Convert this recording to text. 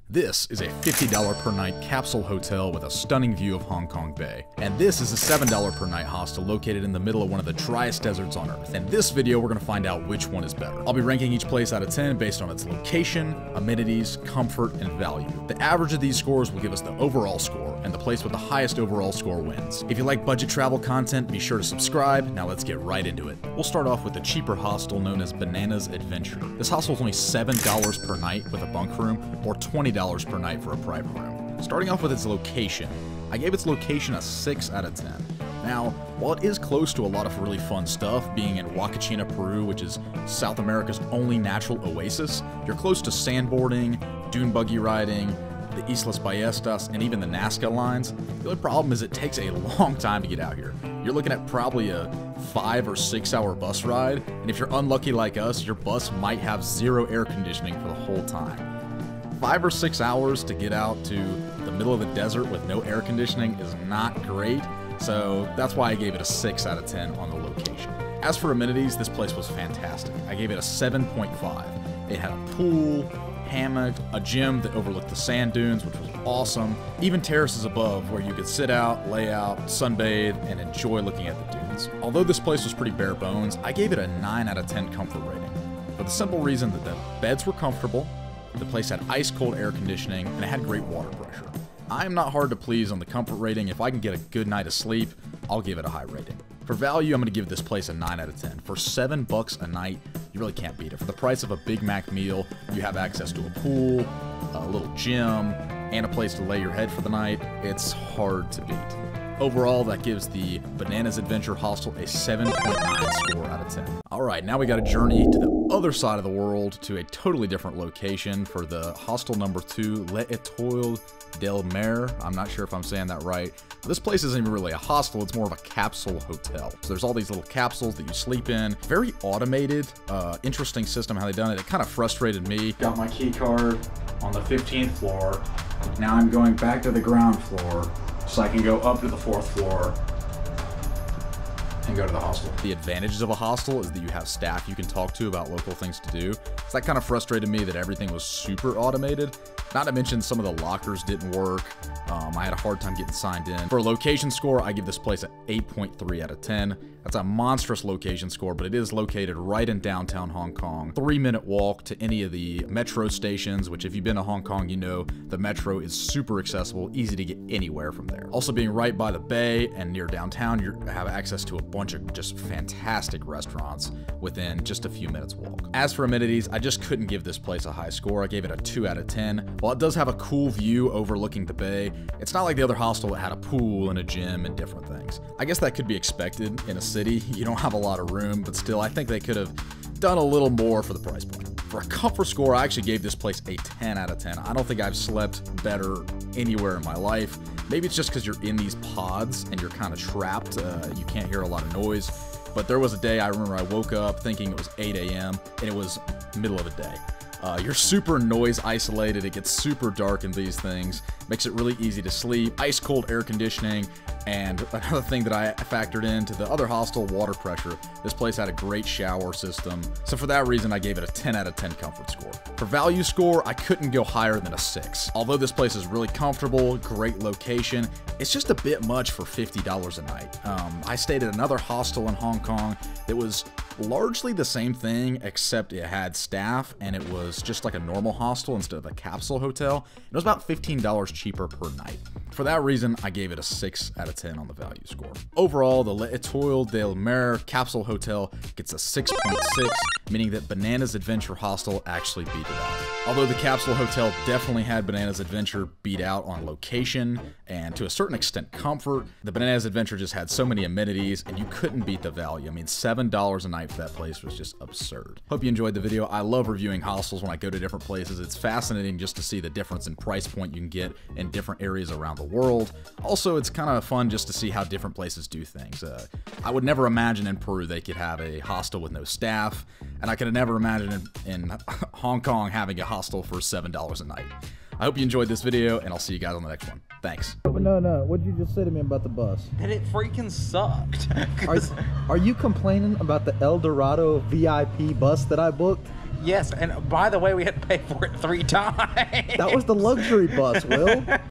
This is a $50 per night capsule hotel with a stunning view of Hong Kong Bay. And this is a $7 per night hostel located in the middle of one of the driest deserts on Earth. In this video, we're going to find out which one is better. I'll be ranking each place out of 10 based on its location, amenities, comfort, and value. The average of these scores will give us the overall score, and the place with the highest overall score wins. If you like budget travel content, be sure to subscribe. Now let's get right into it. We'll start off with the cheaper hostel known as Bananas Adventure. This hostel is only $7 per night with a bunk room, or $20 per night for a private room. Starting off with its location, I gave its location a 6 out of 10. Now, while it is close to a lot of really fun stuff, being in Huacachina, Peru, which is South America's only natural oasis, you're close to sandboarding, dune buggy riding, the Islas Ballestas, and even the Nazca lines. The only problem is it takes a long time to get out here. You're looking at probably a 5 or 6 hour bus ride, and if you're unlucky like us, your bus might have zero air conditioning for the whole time. 5 or 6 hours to get out to the middle of the desert with no air conditioning is not great, so that's why I gave it a 6 out of 10 on the location. As for amenities, this place was fantastic. I gave it a 7.5. It had a pool, hammock, a gym that overlooked the sand dunes, which was awesome, even terraces above where you could sit out, lay out, sunbathe, and enjoy looking at the dunes. Although this place was pretty bare bones, I gave it a 9 out of 10 comfort rating, for the simple reason that the beds were comfortable, the place had ice-cold air conditioning, and it had great water pressure. I am not hard to please on the comfort rating. If I can get a good night of sleep, I'll give it a high rating. For value, I'm going to give this place a 9 out of 10. For $7 a night, you really can't beat it. For the price of a Big Mac meal, you have access to a pool, a little gym, and a place to lay your head for the night. It's hard to beat. Overall, that gives the Bananas Adventure Hostel a 7.9 score out of 10. Alright, now we got a journey to the other side of the world to a totally different location for the hostel number 2, L'Etoile del Mer. I'm not sure if I'm saying that right. This place isn't even really a hostel, it's more of a capsule hotel. So there's all these little capsules that you sleep in. Very automated, interesting system how they done it. It kind of frustrated me. Got my key card on the 15th floor. Now I'm going back to the ground floor so I can go up to the 4th floor and go to the hostel. The advantages of a hostel is that you have staff you can talk to about local things to do. So that kind of frustrated me that everything was super automated. Not to mention some of the lockers didn't work. I had a hard time getting signed in. For a location score, I give this place an 8.3 out of 10. That's a monstrous location score, but it is located right in downtown Hong Kong. 3-minute walk to any of the metro stations, which if you've been to Hong Kong, you know the metro is super accessible, easy to get anywhere from there. Also being right by the bay and near downtown, you have access to a bunch of just fantastic restaurants within just a few minutes walk. As for amenities, I just couldn't give this place a high score. I gave it a 2 out of 10. While it does have a cool view overlooking the bay, it's not like the other hostel that had a pool and a gym and different things. I guess that could be expected in a city. You don't have a lot of room, but still, I think they could have done a little more for the price point. For a comfort score, I actually gave this place a 10 out of 10. I don't think I've slept better anywhere in my life. Maybe it's just because you're in these pods and you're kind of trapped. You can't hear a lot of noise. But there was a day I remember I woke up thinking it was 8 a.m. and it was middle of the day. You're super noise isolated. It gets super dark in these things. Makes it really easy to sleep. Ice cold air conditioning. And another thing that I factored into the other hostel, water pressure. This place had a great shower system. So for that reason, I gave it a 10 out of 10 comfort score. For value score, I couldn't go higher than a 6. Although this place is really comfortable, great location, it's just a bit much for $50 a night. I stayed at another hostel in Hong Kong that was largely the same thing, except it had staff and it was just like a normal hostel instead of a capsule hotel. It was about $15 cheaper per night. For that reason, I gave it a 6 out of 10 on the value score. Overall, the L'Etoile del Mer capsule hotel gets a 6.6, meaning that Bananas Adventure Hostel actually beat it out. Although the capsule hotel definitely had Bananas Adventure beat out on location and to a certain extent comfort, the Bananas Adventure just had so many amenities and you couldn't beat the value. I mean, $7 a night for that place was just absurd. Hope you enjoyed the video. I love reviewing hostels when I go to different places. It's fascinating just to see the difference in price point you can get in different areas around the world. Also, it's kind of fun just to see how different places do things. I would never imagine in Peru they could have a hostel with no staff, and I could never imagine in Hong Kong having a hostel for $7 a night. I hope you enjoyed this video, and I'll see you guys on the next one. Thanks. No. What did you just say to me about the bus? That it freaking sucked. Are you complaining about the El Dorado VIP bus that I booked? Yes, and by the way, we had to pay for it 3 times. That was the luxury bus, Will.